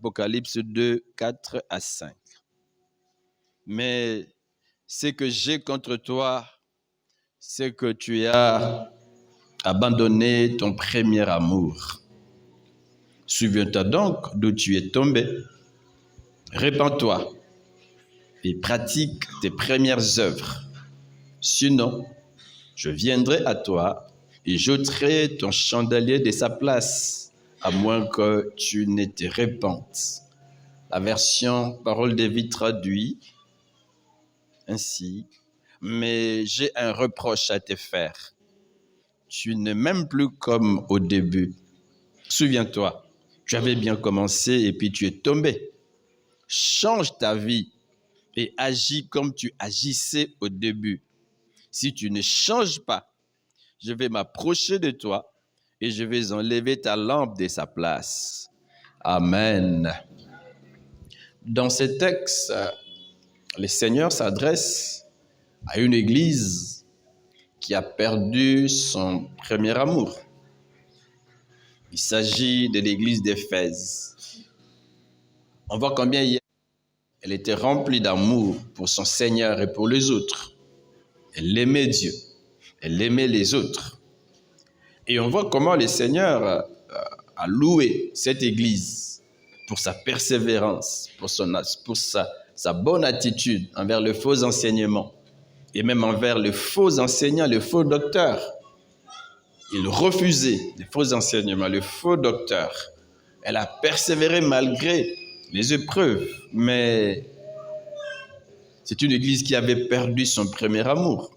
Apocalypse 2, 4 à 5. Mais ce que j'ai contre toi, c'est que tu as abandonné ton premier amour. Souviens-toi donc d'où tu es tombé. Répands-toi et pratique tes premières œuvres. Sinon, je viendrai à toi et j'ôterai ton chandelier de sa place, à moins que tu ne te repentes. La version Parole de vie traduit ainsi. Mais j'ai un reproche à te faire. Tu n'es même plus comme au début. Souviens-toi, tu avais bien commencé et puis tu es tombé. Change ta vie et agis comme tu agissais au début. Si tu ne changes pas, je vais m'approcher de toi et je vais enlever ta lampe de sa place. Amen. Dans ce texte, le Seigneur s'adresse à une église qui a perdu son premier amour. Il s'agit de l'église d'Éphèse. On voit combien hier, elle était remplie d'amour pour son Seigneur et pour les autres. Elle aimait Dieu, elle aimait les autres. Et on voit comment le Seigneur a loué cette église pour sa persévérance, pour sa bonne attitude envers le faux enseignement et même envers le faux enseignant, le faux docteur. Il refusait les faux enseignements, le faux docteur. Elle a persévéré malgré les épreuves, mais c'est une église qui avait perdu son premier amour.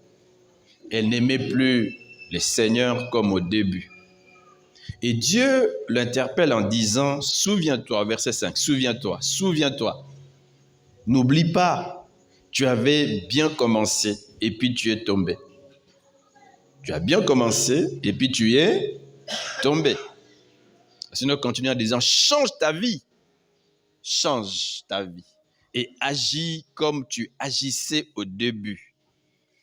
Elle n'aimait plus le Seigneur comme au début. Et Dieu l'interpelle en disant, souviens-toi, verset 5, souviens-toi, souviens-toi. N'oublie pas, tu avais bien commencé et puis tu es tombé. Tu as bien commencé et puis tu es tombé. Sinon, continue en disant, change ta vie et agis comme tu agissais au début.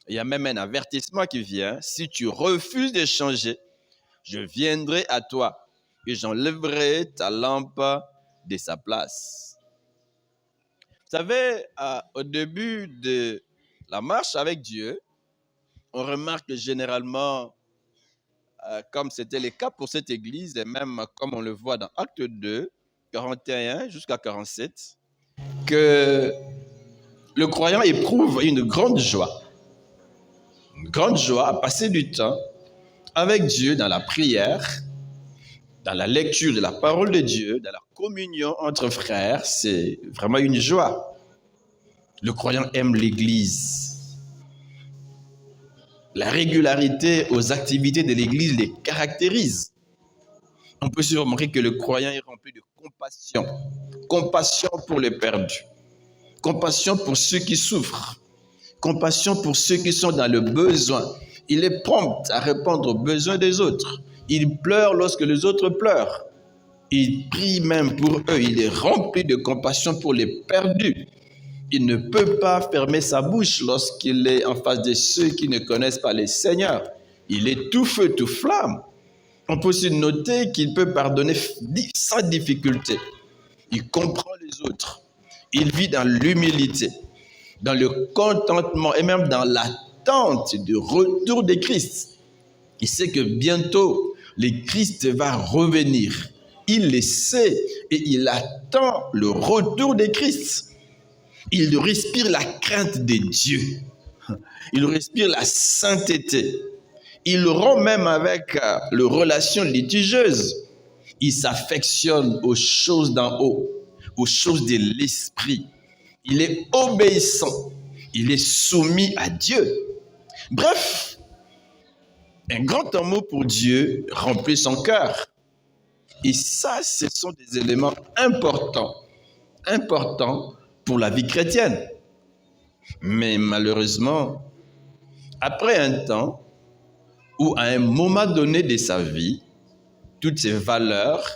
Il y a même un avertissement qui vient, si tu refuses de changer, je viendrai à toi et j'enlèverai ta lampe de sa place. Vous savez, au début de la marche avec Dieu, on remarque que généralement, comme c'était le cas pour cette église, et même comme on le voit dans Acte 2, 41 jusqu'à 47, que le croyant éprouve une grande joie à passer du temps avec Dieu dans la prière, dans la lecture de la parole de Dieu, dans la communion entre frères. C'est vraiment une joie. Le croyant aime l'église. La régularité aux activités de l'église les caractérise. On peut se remarquer que le croyant est rempli de compassion. Compassion pour les perdus. Compassion pour ceux qui souffrent. Compassion pour ceux qui sont dans le besoin. Il est prompt à répondre aux besoins des autres. Il pleure lorsque les autres pleurent. Il prie même pour eux. Il est rempli de compassion pour les perdus. Il ne peut pas fermer sa bouche lorsqu'il est en face de ceux qui ne connaissent pas le Seigneur. Il est tout feu, tout flamme. On peut aussi noter qu'il peut pardonner sans difficulté. Il comprend les autres. Il vit dans l'humilité, dans le contentement et même dans l'attente du retour de Christ. Il sait que bientôt, le Christ va revenir. Il le sait et il attend le retour de Christ. Il respire la crainte de Dieu. Il respire la sainteté. Il rompt même avec les relations litigieuses. Il s'affectionne aux choses d'en haut, aux choses de l'esprit. Il est obéissant. Il est soumis à Dieu. Bref, un grand amour pour Dieu remplit son cœur. Et ça, ce sont des éléments importants pour la vie chrétienne. Mais malheureusement, après un temps, ou à un moment donné de sa vie, toutes ces valeurs,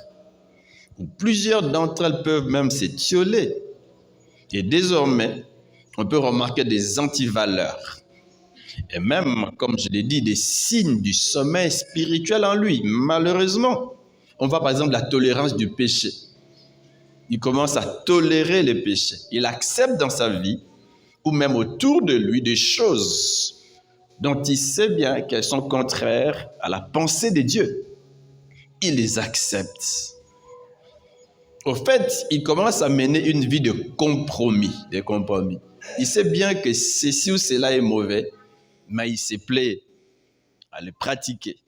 ou plusieurs d'entre elles peuvent même s'étioler. Et désormais, on peut remarquer des antivaleurs. Et même, comme je l'ai dit, des signes du sommeil spirituel en lui. Malheureusement, on voit par exemple la tolérance du péché. Il commence à tolérer les péchés. Il accepte dans sa vie, ou même autour de lui, des choses dont il sait bien qu'elles sont contraires à la pensée de Dieu. Il les accepte. Au fait, il commence à mener une vie de compromis, Il sait bien que ceci ou cela est mauvais, mais il se plaît à le pratiquer.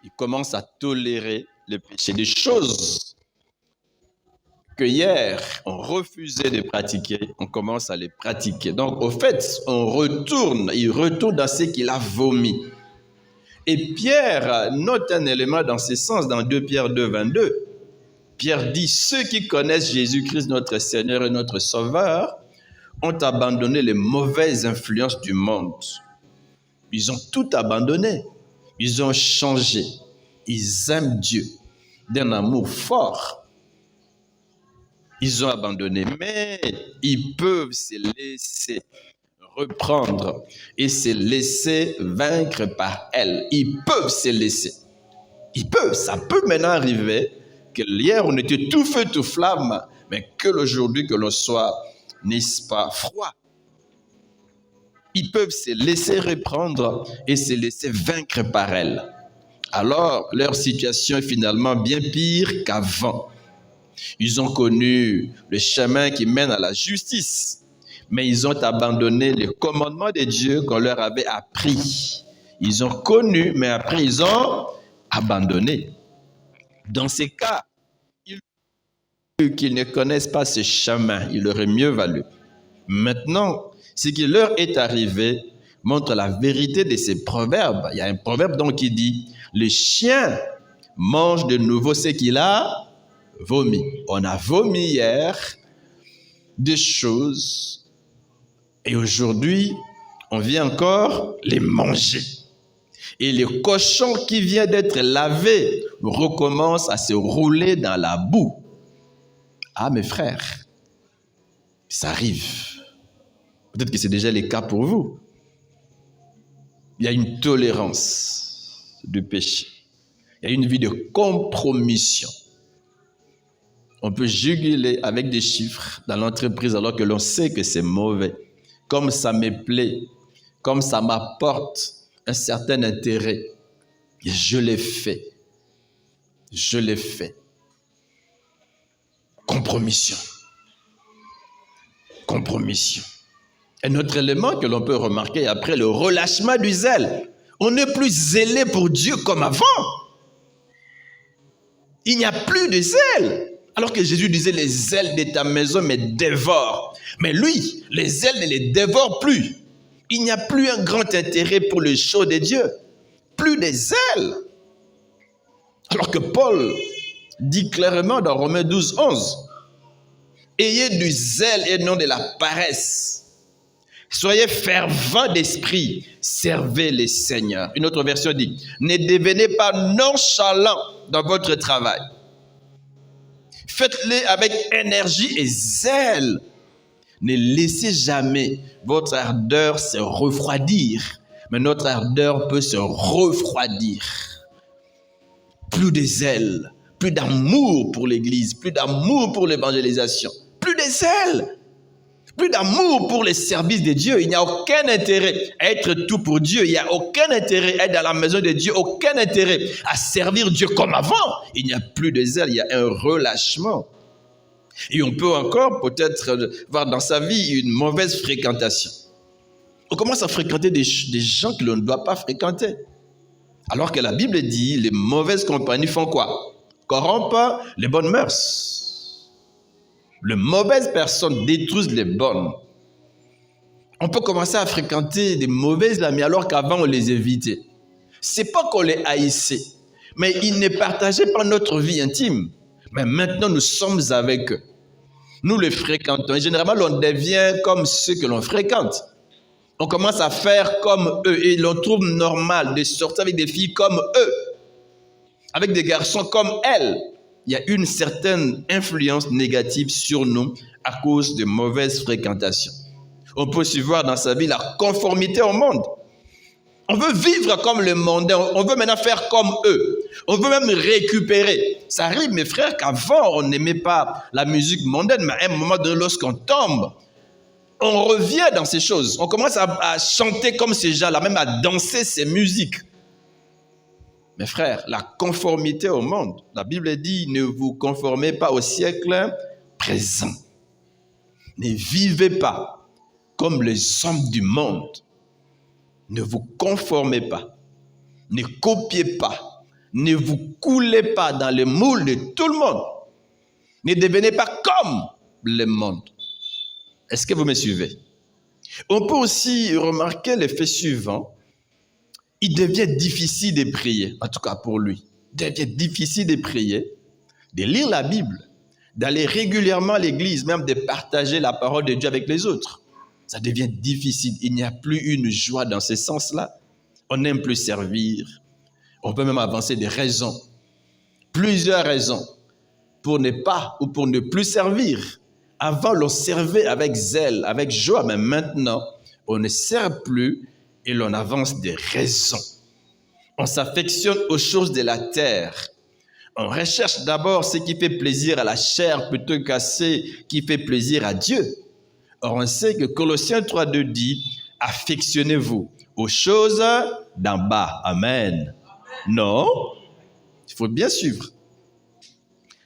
Il commence à tolérer le péché. Des choses que hier on refusait de pratiquer, on commence à les pratiquer. Donc, au fait, il retourne dans ce qu'il a vomi. Et Pierre note un élément dans ce sens, dans 2 Pierre 2, 22. Pierre dit, ceux qui connaissent Jésus-Christ, notre Seigneur et notre Sauveur, ont abandonné les mauvaises influences du monde. Ils ont tout abandonné. Ils ont changé. Ils aiment Dieu d'un amour fort. Ils ont abandonné, mais ils peuvent se laisser reprendre et se laisser vaincre par elle. Ils peuvent se laisser. Ils peuvent. Ça peut maintenant arriver que hier on était tout feu, tout flamme, mais que aujourd'hui que l'on soit, n'est-ce pas, froid. Ils peuvent se laisser reprendre et se laisser vaincre par elle. Alors, leur situation est finalement bien pire qu'avant. Ils ont connu le chemin qui mène à la justice, mais ils ont abandonné les commandements de Dieu qu'on leur avait appris. Ils ont connu, mais après ils ont abandonné. Dans ces cas, qu'ils ne connaissent pas ce chemin, il aurait mieux valu. Maintenant, ce qui leur est arrivé montre la vérité de ces proverbes. Il y a un proverbe donc qui dit « Le chien mange de nouveau ce qu'il a vomi ». On a vomi hier des choses et aujourd'hui, on vient encore les manger. Et le cochon qui vient d'être lavé recommence à se rouler dans la boue. Ah, mes frères, ça arrive. Peut-être que c'est déjà le cas pour vous. Il y a une tolérance du péché. Il y a une vie de compromission. On peut juguler avec des chiffres dans l'entreprise alors que l'on sait que c'est mauvais. Comme ça me plaît, comme ça m'apporte un certain intérêt. Et je l'ai fait. Je l'ai fait. Compromission. Compromission. Un autre élément que l'on peut remarquer après le relâchement du zèle. On n'est plus zélé pour Dieu comme avant. Il n'y a plus de zèle. Alors que Jésus disait, les ailes de ta maison me dévorent. Mais lui, les ailes ne les dévorent plus. Il n'y a plus un grand intérêt pour les choses de Dieu. Plus des ailes. Alors que Paul dit clairement dans Romains 12, 11, ayez du zèle et non de la paresse. Soyez fervents d'esprit, servez les seigneurs. Une autre version dit, ne devenez pas nonchalants dans votre travail. Faites-le avec énergie et zèle. Ne laissez jamais votre ardeur se refroidir. Mais notre ardeur peut se refroidir. Plus de zèle, plus d'amour pour l'Église, plus d'amour pour l'évangélisation, plus de zèle, plus d'amour pour les services de Dieu. Il n'y a aucun intérêt à être tout pour Dieu. Il n'y a aucun intérêt à être dans la maison de Dieu. Aucun intérêt à servir Dieu comme avant. Il n'y a plus de zèle, il y a un relâchement. Et on peut encore peut-être voir dans sa vie une mauvaise fréquentation. On commence à fréquenter des gens que l'on ne doit pas fréquenter. Alors que la Bible dit, les mauvaises compagnies font quoi? Corrompent les bonnes mœurs. Les mauvaises personnes détruisent les bonnes. On peut commencer à fréquenter des mauvais amis alors qu'avant on les évitait. C'est pas qu'on les haïssait, mais ils ne partageaient pas notre vie intime. Mais maintenant nous sommes avec eux. Nous les fréquentons. Et généralement on devient comme ceux que l'on fréquente. On commence à faire comme eux et l'on trouve normal de sortir avec des filles comme eux, avec des garçons comme elles. Il y a une certaine influence négative sur nous à cause de mauvaises fréquentations. On peut aussi voir dans sa vie la conformité au monde. On veut vivre comme le monde, on veut maintenant faire comme eux. On veut même récupérer. Ça arrive, mes frères, qu'avant, on n'aimait pas la musique mondaine, mais à un moment donné, lorsqu'on tombe, on revient dans ces choses. On commence à chanter comme ces gens-là, même à danser ces musiques. Mes frères, la conformité au monde, la Bible dit, ne vous conformez pas au siècle présent. Ne vivez pas comme les hommes du monde. Ne vous conformez pas. Ne copiez pas. Ne vous coulez pas dans le moule de tout le monde. Ne devenez pas comme le monde. Est-ce que vous me suivez? On peut aussi remarquer l'effet suivant. Il devient difficile de prier, en tout cas pour lui. Il devient difficile de prier, de lire la Bible, d'aller régulièrement à l'église, même de partager la parole de Dieu avec les autres. Ça devient difficile. Il n'y a plus une joie dans ce sens-là. On n'aime plus servir. On peut même avancer des raisons, plusieurs raisons, pour ne pas ou pour ne plus servir. Avant, l'on servait avec zèle, avec joie, mais maintenant, on ne sert plus et l'on avance des raisons. On s'affectionne aux choses de la terre. On recherche d'abord ce qui fait plaisir à la chair plutôt qu'à ce qui fait plaisir à Dieu. Or, on sait que Colossiens 3,2 dit « Affectionnez-vous aux choses d'en bas. » Amen. Non, il faut bien suivre.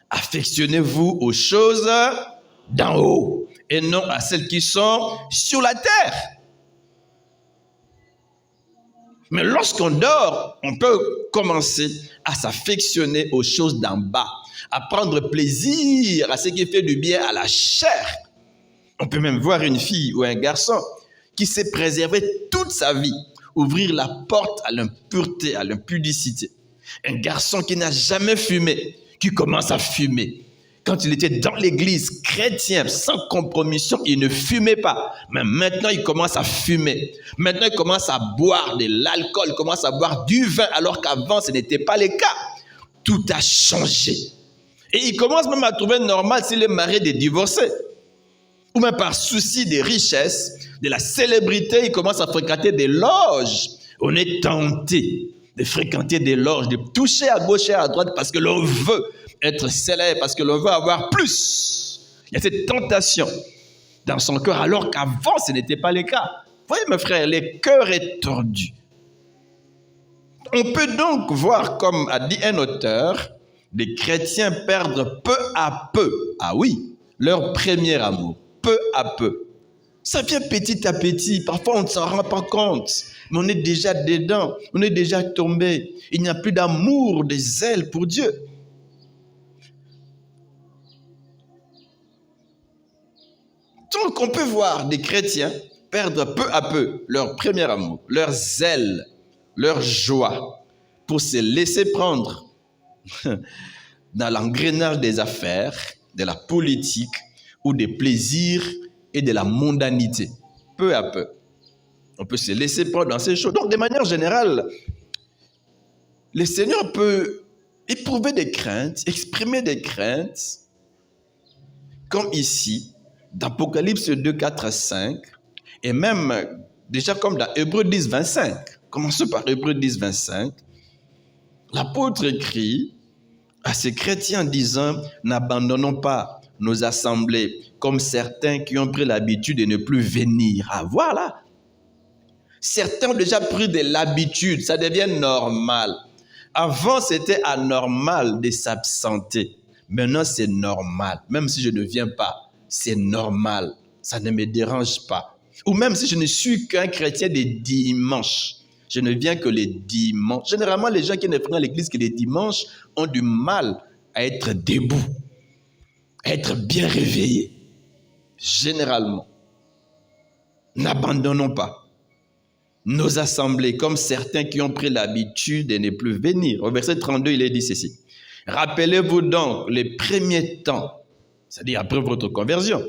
Affectionnez-vous aux choses d'en haut et non à celles qui sont sur la terre. Mais lorsqu'on dort, on peut commencer à s'affectionner aux choses d'en bas, à prendre plaisir à ce qui fait du bien à la chair. On peut même voir une fille ou un garçon qui s'est préservé toute sa vie, ouvrir la porte à l'impureté, à l'impudicité. Un garçon qui n'a jamais fumé, qui commence à fumer. Quand il était dans l'église chrétienne, sans compromission, il ne fumait pas. Mais maintenant, il commence à fumer. Maintenant, il commence à boire de l'alcool, il commence à boire du vin, alors qu'avant, ce n'était pas le cas. Tout a changé. Et il commence même à trouver normal s'il est marié de divorcer. Ou même par souci de richesse, de la célébrité, il commence à fréquenter des loges. On est tenté de fréquenter des loges, de toucher à gauche et à droite parce que l'on veut être célèbre, parce que l'on veut avoir plus. Il y a cette tentation dans son cœur, alors qu'avant, ce n'était pas le cas. Vous voyez, mes frères, le cœur est tordu. On peut donc voir, comme a dit un auteur, les chrétiens perdre peu à peu, ah oui, leur premier amour, peu à peu. Ça vient petit à petit, parfois on ne s'en rend pas compte, mais on est déjà dedans, on est déjà tombé. Il n'y a plus d'amour, de zèle pour Dieu. Donc on peut voir des chrétiens perdre peu à peu leur premier amour, leur zèle, leur joie, pour se laisser prendre dans l'engrenage des affaires, de la politique ou des plaisirs et de la mondanité. Peu à peu, on peut se laisser prendre dans ces choses. Donc de manière générale, le Seigneur peut éprouver des craintes, exprimer des craintes, comme ici, d'Apocalypse 2, 4, 5, et même déjà comme dans Hébreux 10, 25. Commençons par Hébreux 10, 25. L'apôtre écrit à ces chrétiens en disant « N'abandonnons pas nos assemblées comme certains qui ont pris l'habitude de ne plus venir. » Ah voilà. Certains ont déjà pris de l'habitude, ça devient normal. Avant, c'était anormal de s'absenter. Maintenant, c'est normal. Même si je ne viens pas, c'est normal. Ça ne me dérange pas. Ou même si je ne suis qu'un chrétien des dimanches, je ne viens que les dimanches. Généralement, les gens qui ne viennent à l'église que les dimanches ont du mal à être debout, à être bien réveillés. Généralement. N'abandonnons pas nos assemblées comme certains qui ont pris l'habitude de ne plus venir. Au verset 32, il est dit ceci. Rappelez-vous donc les premiers temps, c'est-à-dire après votre conversion.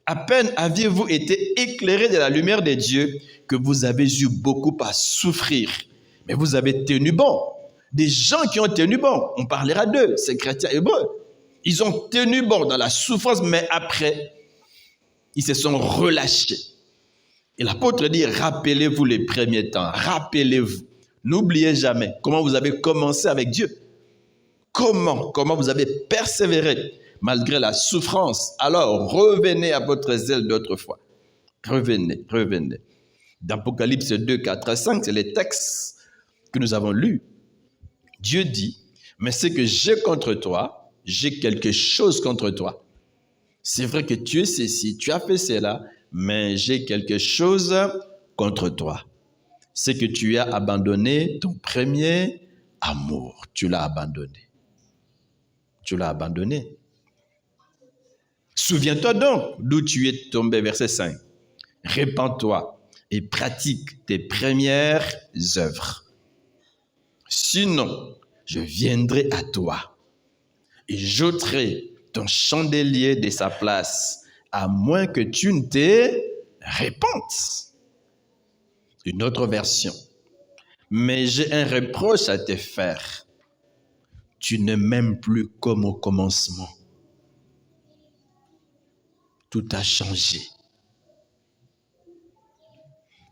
À peine aviez-vous été éclairés de la lumière de Dieu que vous avez eu beaucoup à souffrir. Mais vous avez tenu bon. Des gens qui ont tenu bon, on parlera d'eux, ces chrétiens hébreux. Ils ont tenu bon dans la souffrance, mais après, ils se sont relâchés. Et l'apôtre dit, rappelez-vous les premiers temps, rappelez-vous. N'oubliez jamais comment vous avez commencé avec Dieu. Comment vous avez persévéré malgré la souffrance. Alors, revenez à votre zèle d'autrefois. Revenez. D'Apocalypse 2, 4 à 5, c'est les textes que nous avons lus. Dieu dit, mais ce que j'ai contre toi, j'ai quelque chose contre toi. C'est vrai que tu es ceci, tu as fait cela, mais j'ai quelque chose contre toi. C'est que tu as abandonné ton premier amour. Tu l'as abandonné. Souviens-toi donc d'où tu es tombé, verset 5. Répands-toi et pratique tes premières œuvres. Sinon, je viendrai à toi et j'ôterai ton chandelier de sa place, à moins que tu ne te repentes. Une autre version. Mais j'ai un reproche à te faire. Tu ne m'aimes plus comme au commencement. Tout a changé.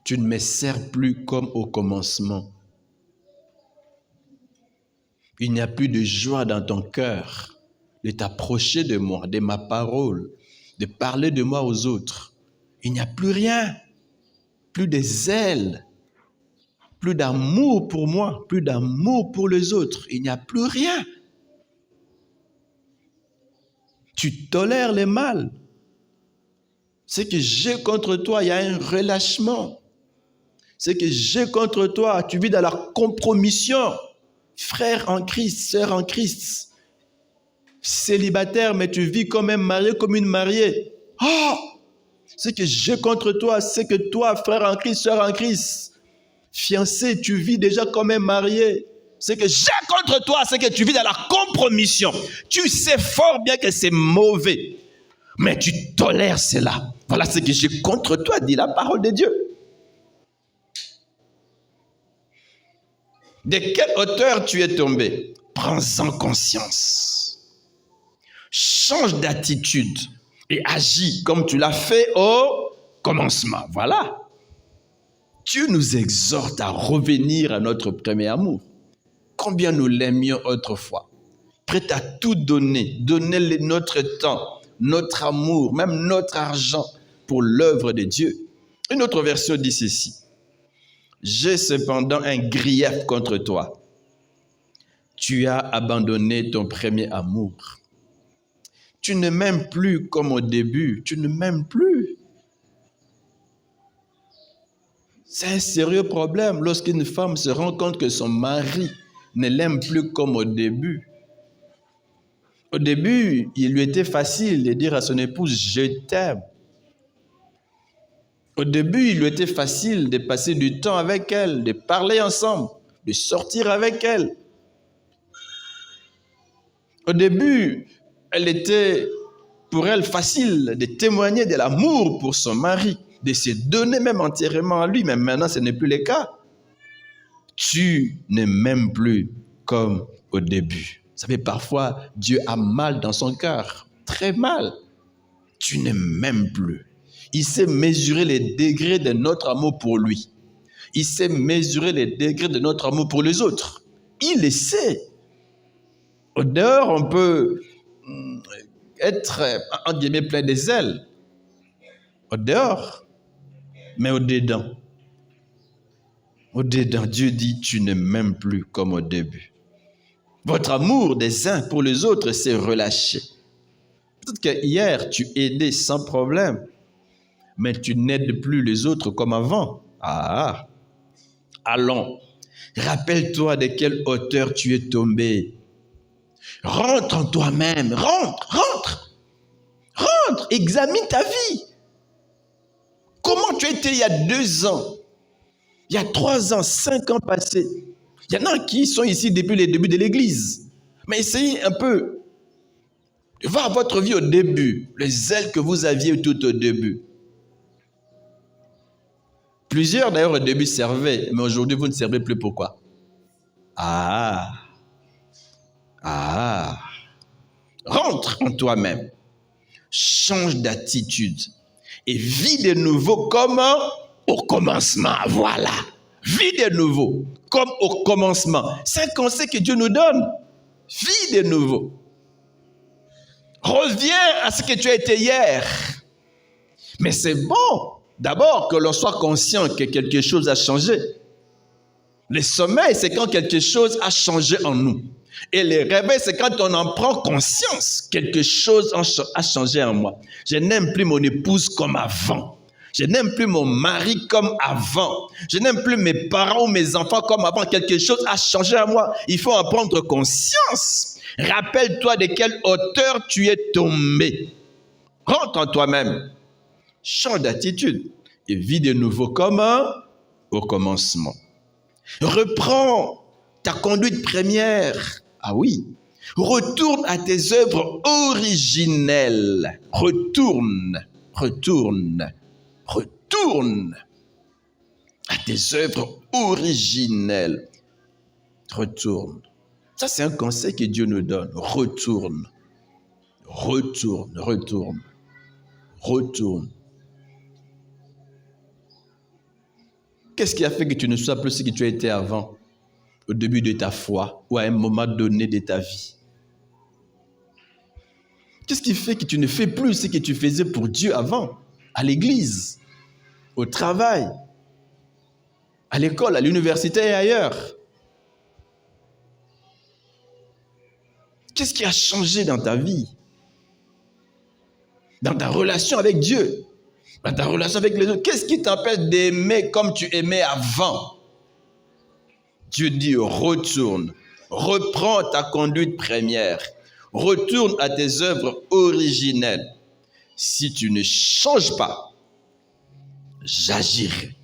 Tu ne me sers plus comme au commencement. Il n'y a plus de joie dans ton cœur de t'approcher de moi, de ma parole, de parler de moi aux autres. Il n'y a plus rien, plus de zèle, plus d'amour pour moi, plus d'amour pour les autres. Il n'y a plus rien. Tu tolères le mal. Ce que j'ai contre toi, il y a un relâchement. Ce que j'ai contre toi, tu vis dans la compromission. Frère en Christ, sœur en Christ. Célibataire, mais tu vis comme un marié, comme une mariée. Oh! Ce que j'ai contre toi, c'est que toi, frère en Christ, sœur en Christ, fiancé, tu vis déjà comme un marié. Ce que j'ai contre toi, c'est que tu vis dans la compromission. Tu sais fort bien que c'est mauvais, mais tu tolères cela. Voilà ce que j'ai contre toi, dit la parole de Dieu. De quelle hauteur tu es tombé? Prends-en conscience. Change d'attitude et agis comme tu l'as fait au commencement. Voilà. Dieu nous exhorte à revenir à notre premier amour. Combien nous l'aimions autrefois. Prêt à tout donner. Donner notre temps, notre amour, même notre argent pour l'œuvre de Dieu. Une autre version dit ceci. J'ai cependant un grief contre toi. Tu as abandonné ton premier amour. Tu ne m'aimes plus comme au début. Tu ne m'aimes plus. C'est un sérieux problème lorsqu'une femme se rend compte que son mari ne l'aime plus comme au début. Au début, il lui était facile de dire à son épouse « je t'aime ». Au début, il lui était facile de passer du temps avec elle, de parler ensemble, de sortir avec elle. Au début, elle était pour elle facile de témoigner de l'amour pour son mari, de se donner même entièrement à lui, mais maintenant ce n'est plus le cas. Tu ne m'aimes plus comme au début. Vous savez, parfois, Dieu a mal dans son cœur, très mal. Tu ne m'aimes plus. Il sait mesurer les degrés de notre amour pour lui. Il sait mesurer les degrés de notre amour pour les autres. Il le sait. Au dehors, on peut être, en guillemets, plein de zèle. Au dehors. Mais au dedans, Dieu dit, tu ne m'aimes plus comme au début. Votre amour des uns pour les autres s'est relâché. Peut-être que hier, tu aidais sans problème, mais tu n'aides plus les autres comme avant. Ah, allons, rappelle-toi de quelle hauteur tu es tombé. Rentre en toi-même, rentre, examine ta vie. Comment tu étais il y a 2 ans, il y a 3 ans, 5 ans passés. Il y en a qui sont ici depuis le début de l'église. Mais essayez un peu de voir votre vie au début, le zèle que vous aviez tout au début. Plusieurs d'ailleurs au début servaient, mais aujourd'hui vous ne servez plus. Pourquoi? Rentre en toi-même, change d'attitude et vis de nouveau comme au commencement. Voilà, vis de nouveau comme au commencement. C'est un conseil que Dieu nous donne. Vis de nouveau. Reviens à ce que tu as été hier. Mais c'est bon, d'abord, que l'on soit conscient que quelque chose a changé. Le sommeil, c'est quand quelque chose a changé en nous. Et le réveil, c'est quand on en prend conscience. Quelque chose a changé en moi. Je n'aime plus mon épouse comme avant. Je n'aime plus mon mari comme avant. Je n'aime plus mes parents ou mes enfants comme avant. Quelque chose a changé en moi. Il faut en prendre conscience. Rappelle-toi de quelle hauteur tu es tombé. Rentre en toi-même. Change d'attitude et vis de nouveau comme au commencement. Reprends ta conduite première. Ah oui. Retourne à tes œuvres originelles. Retourne à tes œuvres originelles. Retourne. Ça, c'est un conseil que Dieu nous donne. Retourne. Qu'est-ce qui a fait que tu ne sois plus ce que tu as été avant, au début de ta foi ou à un moment donné de ta vie? Qu'est-ce qui fait que tu ne fais plus ce que tu faisais pour Dieu avant, à l'église, au travail, à l'école, à l'université et ailleurs? Qu'est-ce qui a changé dans ta vie? Dans ta relation avec Dieu? Dans ta relation avec les autres? Qu'est-ce qui t'empêche d'aimer comme tu aimais avant? Dieu dit retourne. Reprends ta conduite première. Retourne à tes œuvres originelles. Si tu ne changes pas, j'agirai.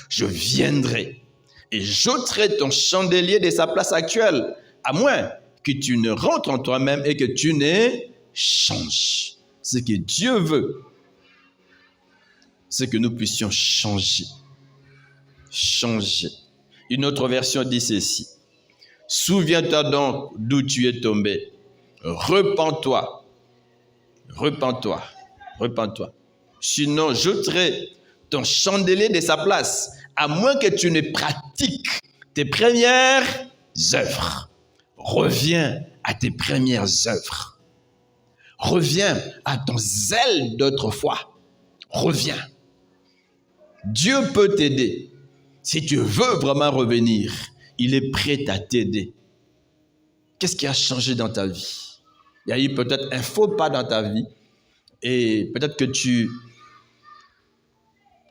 Je viendrai et j'ôterai ton chandelier de sa place actuelle, à moins que tu ne rentres en toi-même et que tu ne changes. Ce que Dieu veut, c'est que nous puissions changer. Changer. Une autre version dit ceci. Souviens-toi donc d'où tu es tombé. Repens-toi. Sinon, j'ôterai ton chandelier de sa place, à moins que tu ne pratiques tes premières œuvres. Reviens à tes premières œuvres. Reviens à ton zèle d'autrefois. Reviens. Dieu peut t'aider. Si tu veux vraiment revenir, il est prêt à t'aider. Qu'est-ce qui a changé dans ta vie? Il y a eu peut-être un faux pas dans ta vie et peut-être que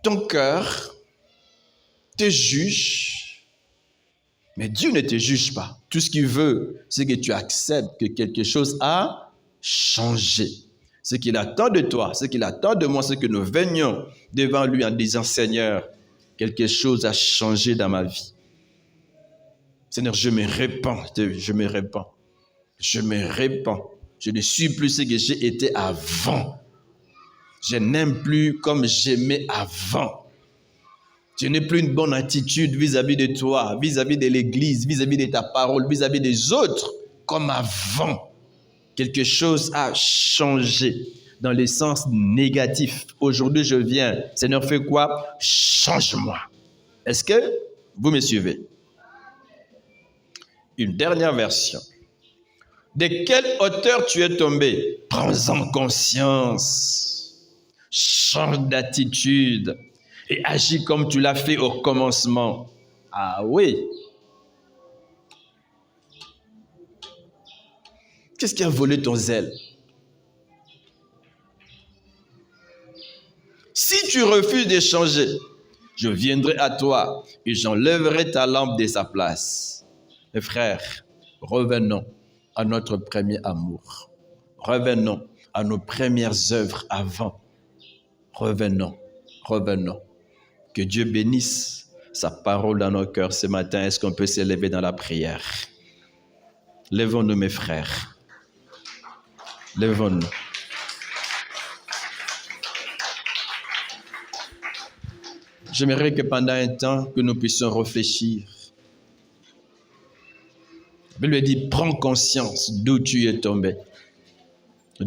ton cœur te juge, mais Dieu ne te juge pas. Tout ce qu'il veut, c'est que tu acceptes que quelque chose a changé. Ce qu'il attend de toi, ce qu'il attend de moi, c'est que nous venions devant lui en disant, Seigneur, quelque chose a changé dans ma vie. Seigneur, je me répands. Je ne suis plus ce que j'ai été avant. Je n'aime plus comme j'aimais avant. Je n'ai plus une bonne attitude vis-à-vis de toi, vis-à-vis de l'Église, vis-à-vis de ta parole, vis-à-vis des autres, comme avant. Quelque chose a changé dans le sens négatif. Aujourd'hui, je viens. Seigneur, fais quoi? Change-moi. Est-ce que vous me suivez? Une dernière version. De quelle hauteur tu es tombé? Prends-en conscience. Change d'attitude et agis comme tu l'as fait au commencement. Ah oui. Qu'est-ce qui a volé ton zèle? Si tu refuses de changer, je viendrai à toi et j'enlèverai ta lampe de sa place. Mes frères, revenons à notre premier amour. Revenons à nos premières œuvres avant. Revenons. Que Dieu bénisse sa parole dans nos cœurs ce matin. Est-ce qu'on peut s'élever dans la prière? Lèvons-nous, mes frères. Lèvons-nous. J'aimerais que pendant un temps, que nous puissions réfléchir. La Bible dit, prends conscience d'où tu es tombé. Et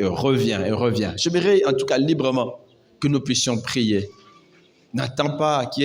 reviens. J'aimerais en tout cas librement que nous puissions prier. N'attends pas qu'il y ait